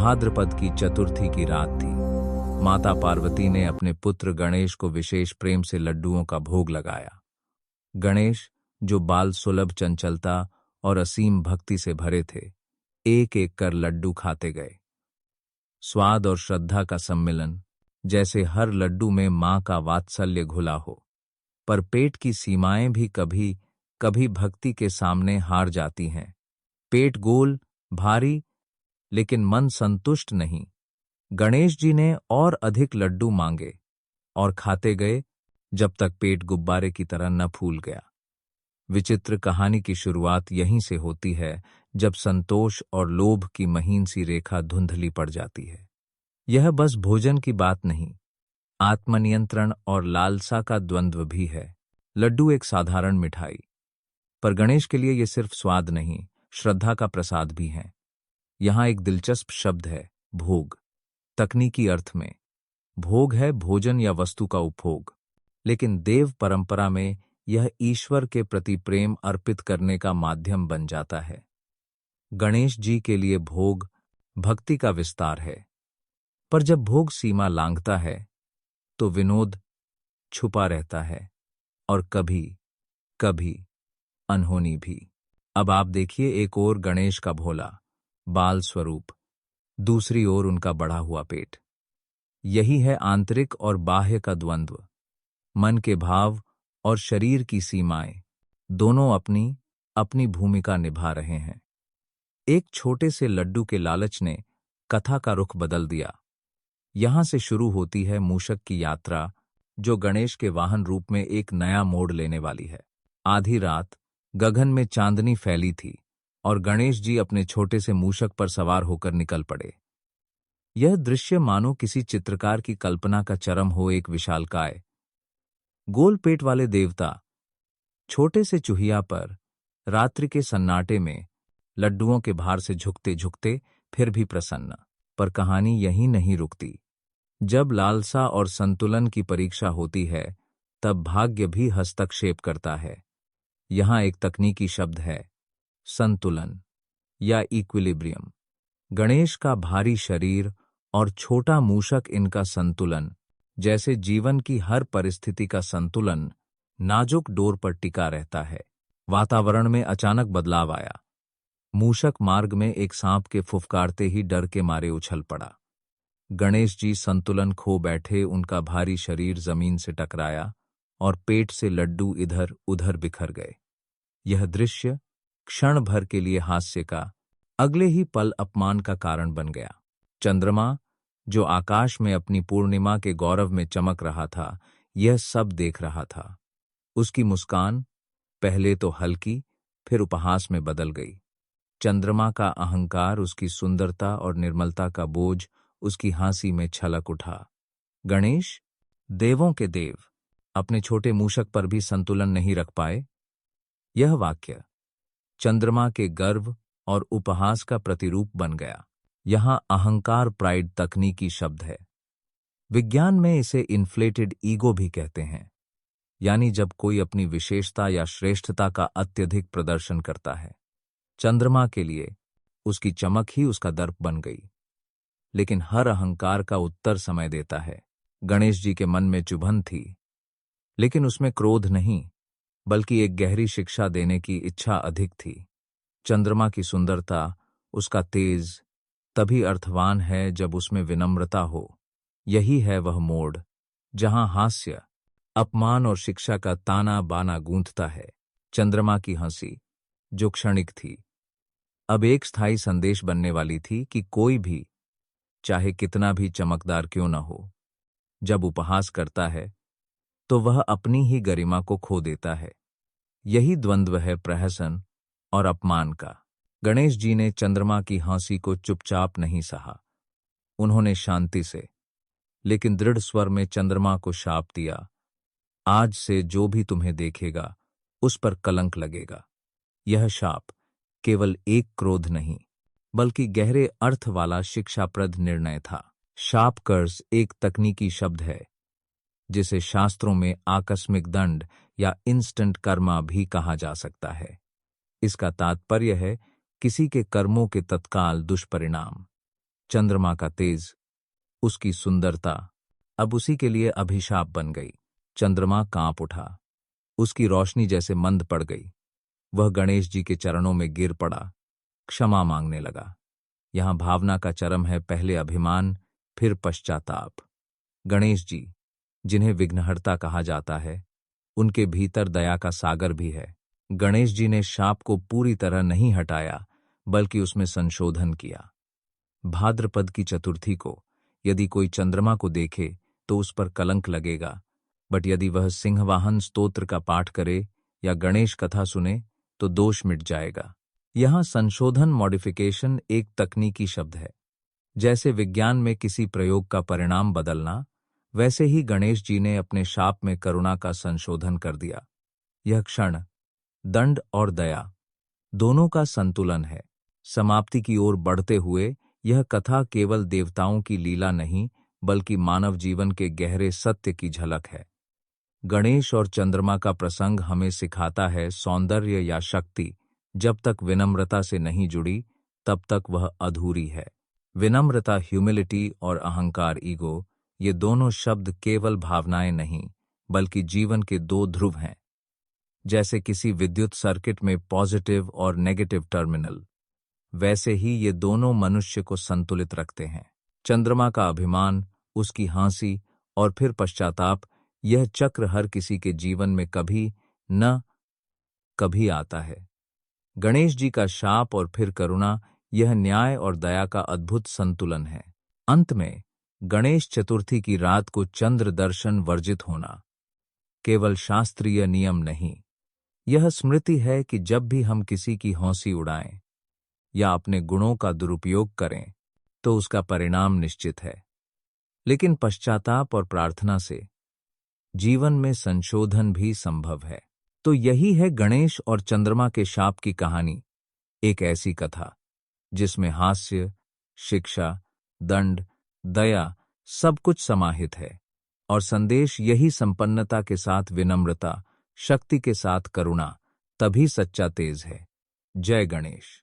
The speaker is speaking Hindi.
भाद्रपद की चतुर्थी की रात थी। माता पार्वती ने अपने पुत्र गणेश को विशेष प्रेम से लड्डुओं का भोग लगाया। गणेश, जो बाल सुलभ चंचलता और असीम भक्ति से भरे थे, एक एक कर लड्डू खाते गए। स्वाद और श्रद्धा का सम्मिलन, जैसे हर लड्डू में मां का वात्सल्य घुला हो। पर पेट की सीमाएं भी कभी कभी भक्ति के सामने हार जाती हैं। पेट गोल, भारी, लेकिन मन संतुष्ट नहीं। गणेश जी ने और अधिक लड्डू मांगे और खाते गए जब तक पेट गुब्बारे की तरह न फूल गया। विचित्र कहानी की शुरुआत यहीं से होती है, जब संतोष और लोभ की महीन सी रेखा धुंधली पड़ जाती है। यह बस भोजन की बात नहीं, आत्मनियंत्रण और लालसा का द्वंद्व भी है। लड्डू एक साधारण मिठाई, पर गणेश के लिए यह सिर्फ स्वाद नहीं, श्रद्धा का प्रसाद भी है। यहां एक दिलचस्प शब्द है, भोग। तकनीकी अर्थ में भोग है भोजन या वस्तु का उपभोग, लेकिन देव परंपरा में यह ईश्वर के प्रति प्रेम अर्पित करने का माध्यम बन जाता है। गणेश जी के लिए भोग भक्ति का विस्तार है, पर जब भोग सीमा लांघता है तो विनोद छुपा रहता है, और कभी कभी अनहोनी भी। अब आप देखिए, एक ओर गणेश का भोला बाल स्वरूप, दूसरी ओर उनका बढ़ा हुआ पेट। यही है आंतरिक और बाह्य का द्वंद्व। मन के भाव और शरीर की सीमाएं दोनों अपनी अपनी भूमिका निभा रहे हैं। एक छोटे से लड्डू के लालच ने कथा का रुख बदल दिया। यहां से शुरू होती है मूषक की यात्रा, जो गणेश के वाहन रूप में एक नया मोड़ लेने वाली है। आधी रात गगन में चांदनी फैली थी और गणेश जी अपने छोटे से मूषक पर सवार होकर निकल पड़े। यह दृश्य मानो किसी चित्रकार की कल्पना का चरम हो। एक विशालकाय गोल पेट वाले देवता छोटे से चूहिया पर रात्रि के सन्नाटे में लड्डुओं के भार से झुकते झुकते फिर भी प्रसन्न। पर कहानी यहीं नहीं रुकती। जब लालसा और संतुलन की परीक्षा होती है, तब भाग्य भी हस्तक्षेप करता है। यहां एक तकनीकी शब्द है, संतुलन या इक्विलिब्रियम। गणेश का भारी शरीर और छोटा मूषक, इनका संतुलन, जैसे जीवन की हर परिस्थिति का संतुलन, नाजुक डोर पर टिका रहता है। वातावरण में अचानक बदलाव आया। मूषक मार्ग में एक सांप के फुफकारते ही डर के मारे उछल पड़ा। गणेश जी संतुलन खो बैठे, उनका भारी शरीर जमीन से टकराया और पेट से लड्डू इधर उधर बिखर गए। यह दृश्य क्षण भर के लिए हास्य का, अगले ही पल अपमान का कारण बन गया। चंद्रमा, जो आकाश में अपनी पूर्णिमा के गौरव में चमक रहा था, यह सब देख रहा था। उसकी मुस्कान पहले तो हल्की, फिर उपहास में बदल गई। चंद्रमा का अहंकार, उसकी सुंदरता और निर्मलता का बोझ उसकी हंसी में छलक उठा। गणेश, देवों के देव, अपने छोटे मूषक पर भी संतुलन नहीं रख पाए। यह वाक्य चंद्रमा के गर्व और उपहास का प्रतिरूप बन गया। यहां अहंकार, प्राइड तकनीकी शब्द है। विज्ञान में इसे इन्फ्लेटेड ईगो भी कहते हैं, यानी जब कोई अपनी विशेषता या श्रेष्ठता का अत्यधिक प्रदर्शन करता है। चंद्रमा के लिए उसकी चमक ही उसका दर्प बन गई। लेकिन हर अहंकार का उत्तर समय देता है। गणेश जी के मन में चुभन थी, लेकिन उसमें क्रोध नहीं, बल्कि एक गहरी शिक्षा देने की इच्छा अधिक थी। चंद्रमा की सुंदरता, उसका तेज, तभी अर्थवान है जब उसमें विनम्रता हो। यही है वह मोड़ जहां हास्य, अपमान और शिक्षा का ताना बाना गूंथता है। चंद्रमा की हंसी, जो क्षणिक थी, अब एक स्थायी संदेश बनने वाली थी कि कोई भी, चाहे कितना भी चमकदार क्यों न हो, जब उपहास करता है तो वह अपनी ही गरिमा को खो देता है। यही द्वंद्व है प्रहसन और अपमान का। गणेश जी ने चंद्रमा की हंसी को चुपचाप नहीं सहा। उन्होंने शांति से, लेकिन दृढ़ स्वर में चंद्रमा को शाप दिया, आज से जो भी तुम्हें देखेगा उस पर कलंक लगेगा। यह शाप केवल एक क्रोध नहीं, बल्कि गहरे अर्थ वाला शिक्षाप्रद निर्णय था। शाप कर्स एक तकनीकी शब्द है, जिसे शास्त्रों में आकस्मिक दंड या इंस्टेंट कर्मा भी कहा जा सकता है। इसका तात्पर्य है किसी के कर्मों के तत्काल दुष्परिणाम। चंद्रमा का तेज, उसकी सुंदरता अब उसी के लिए अभिशाप बन गई। चंद्रमा कांप उठा, उसकी रोशनी जैसे मंद पड़ गई। वह गणेश जी के चरणों में गिर पड़ा, क्षमा मांगने लगा। यहां भावना का चरम है, पहले अभिमान, फिर पश्चाताप। गणेश जी, जिन्हें विघ्नहर्ता कहा जाता है, उनके भीतर दया का सागर भी है। गणेश जी ने शाप को पूरी तरह नहीं हटाया, बल्कि उसमें संशोधन किया। भाद्रपद की चतुर्थी को यदि कोई चंद्रमा को देखे तो उस पर कलंक लगेगा, बट यदि वह सिंहवाहन स्तोत्र का पाठ करे या गणेश कथा सुने तो दोष मिट जाएगा। यहां संशोधन, मॉडिफिकेशन, एक तकनीकी शब्द है। जैसे विज्ञान में किसी प्रयोग का परिणाम बदलना, वैसे ही गणेश जी ने अपने शाप में करुणा का संशोधन कर दिया। यह क्षण दंड और दया दोनों का संतुलन है। समाप्ति की ओर बढ़ते हुए यह कथा केवल देवताओं की लीला नहीं, बल्कि मानव जीवन के गहरे सत्य की झलक है। गणेश और चंद्रमा का प्रसंग हमें सिखाता है, सौंदर्य या शक्ति जब तक विनम्रता से नहीं जुड़ी, तब तक वह अधूरी है। विनम्रता, ह्यूमिलिटी, और अहंकार, ईगो, ये दोनों शब्द केवल भावनाएं नहीं, बल्कि जीवन के दो ध्रुव हैं। जैसे किसी विद्युत सर्किट में पॉजिटिव और नेगेटिव टर्मिनल, वैसे ही ये दोनों मनुष्य को संतुलित रखते हैं। चंद्रमा का अभिमान, उसकी हंसी और फिर पश्चाताप, यह चक्र हर किसी के जीवन में कभी न कभी आता है। गणेश जी का शाप और फिर करुणा, यह न्याय और दया का अद्भुत संतुलन है। अंत में गणेश चतुर्थी की रात को चंद्र दर्शन वर्जित होना केवल शास्त्रीय नियम नहीं, यह स्मृति है कि जब भी हम किसी की हंसी उड़ाएं या अपने गुणों का दुरुपयोग करें तो उसका परिणाम निश्चित है, लेकिन पश्चाताप और प्रार्थना से जीवन में संशोधन भी संभव है। तो यही है गणेश और चंद्रमा के शाप की कहानी, एक ऐसी कथा जिसमें हास्य, शिक्षा, दंड, दया सब कुछ समाहित है, और संदेश यही, संपन्नता के साथ विनम्रता, शक्ति के साथ करुणा, तभी सच्चा तेज है। जय गणेश।